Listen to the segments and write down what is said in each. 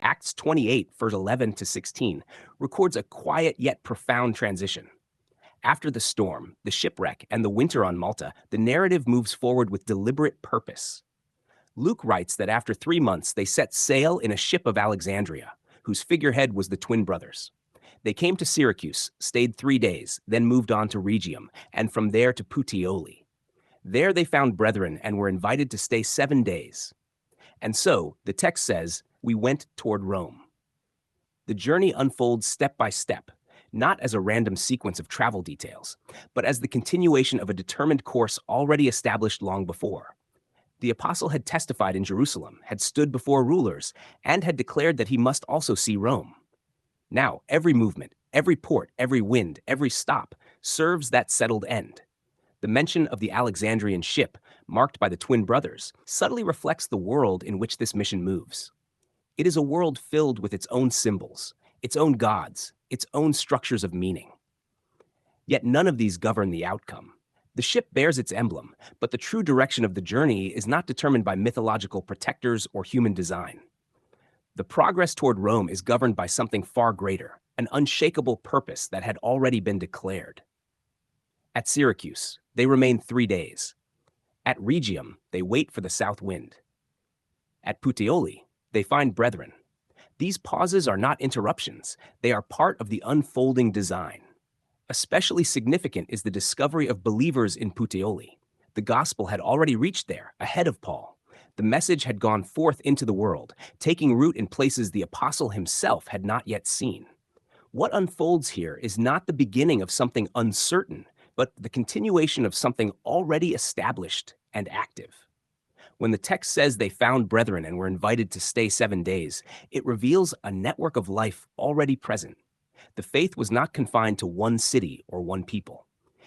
Acts 28, verse 11 to 16, records a quiet yet profound transition. After the storm, the shipwreck, and the winter on Malta, the narrative moves forward with deliberate purpose. Luke writes that after 3 months, they set sail in a ship of Alexandria, whose figurehead was the twin brothers. They came to Syracuse, stayed 3 days, then moved on to Rhegium, and from there to Puteoli. There they found brethren and were invited to stay 7 days. And so, the text says, we went toward Rome. The journey unfolds step by step, not as a random sequence of travel details, but as the continuation of a determined course already established long before. The apostle had testified in Jerusalem, had stood before rulers, and had declared that he must also see Rome. Now, every movement, every port, every wind, every stop serves that settled end. The mention of the Alexandrian ship, marked by the twin brothers, subtly reflects the world in which this mission moves. It is a world filled with its own symbols, its own gods, its own structures of meaning. Yet none of these govern the outcome. The ship bears its emblem, but the true direction of the journey is not determined by mythological protectors or human design. The progress toward Rome is governed by something far greater, an unshakable purpose that had already been declared. At Syracuse, they remain 3 days. At Rhegium, they wait for the south wind. At Puteoli, they find brethren. These pauses are not interruptions, they are part of the unfolding design. Especially significant is the discovery of believers in Puteoli. The gospel had already reached there, ahead of Paul. The message had gone forth into the world, taking root in places the apostle himself had not yet seen. What unfolds here is not the beginning of something uncertain, but the continuation of something already established and active. When the text says they found brethren and were invited to stay 7 days, it reveals a network of life already present. The faith was not confined to one city or one people.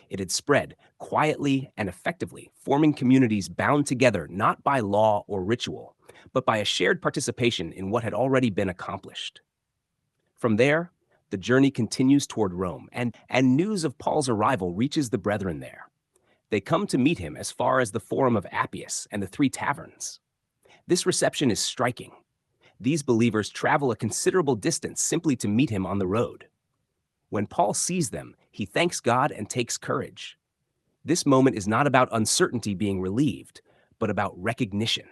It had spread quietly and effectively, forming communities bound together not by law or ritual, but by a shared participation in what had already been accomplished. From there, the journey continues toward Rome, and news of Paul's arrival reaches the brethren there. They come to meet him as far as the Forum of Appius and the Three Taverns. This reception is striking. These believers travel a considerable distance simply to meet him on the road. When Paul sees them, he thanks God and takes courage. This moment is not about uncertainty being relieved, but about recognition.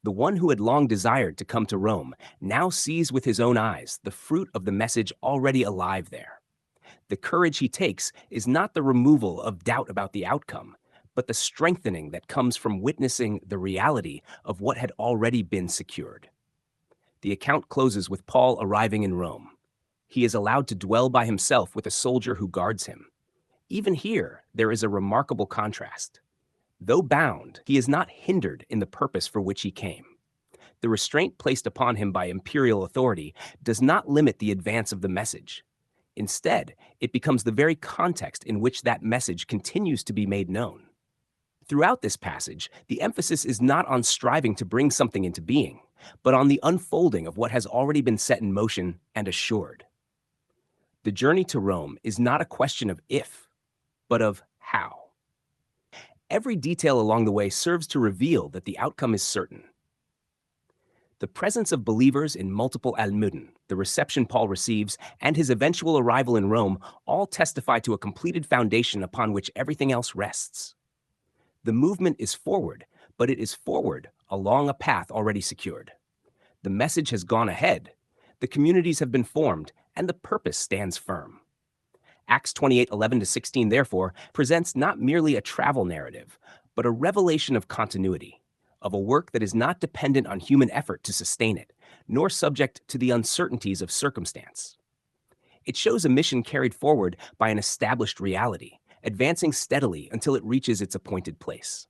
The one who had long desired to come to Rome now sees with his own eyes the fruit of the message already alive there. The courage he takes is not the removal of doubt about the outcome, but the strengthening that comes from witnessing the reality of what had already been secured. The account closes with Paul arriving in Rome. He is allowed to dwell by himself with a soldier who guards him. Even here, there is a remarkable contrast. Though bound, he is not hindered in the purpose for which he came. The restraint placed upon him by imperial authority does not limit the advance of the message. Instead, it becomes the very context in which that message continues to be made known. Throughout this passage, the emphasis is not on striving to bring something into being, but on the unfolding of what has already been set in motion and assured. The journey to Rome is not a question of if, but of how. Every detail along the way serves to reveal that the outcome is certain. The presence of believers in multiple Almuden, the reception Paul receives, and his eventual arrival in Rome all testify to a completed foundation upon which everything else rests. The movement is forward, but it is forward along a path already secured. The message has gone ahead, the communities have been formed, and the purpose stands firm. Acts 28:11-16, therefore, presents not merely a travel narrative, but a revelation of continuity, of a work that is not dependent on human effort to sustain it, nor subject to the uncertainties of circumstance. It shows a mission carried forward by an established reality, advancing steadily until it reaches its appointed place.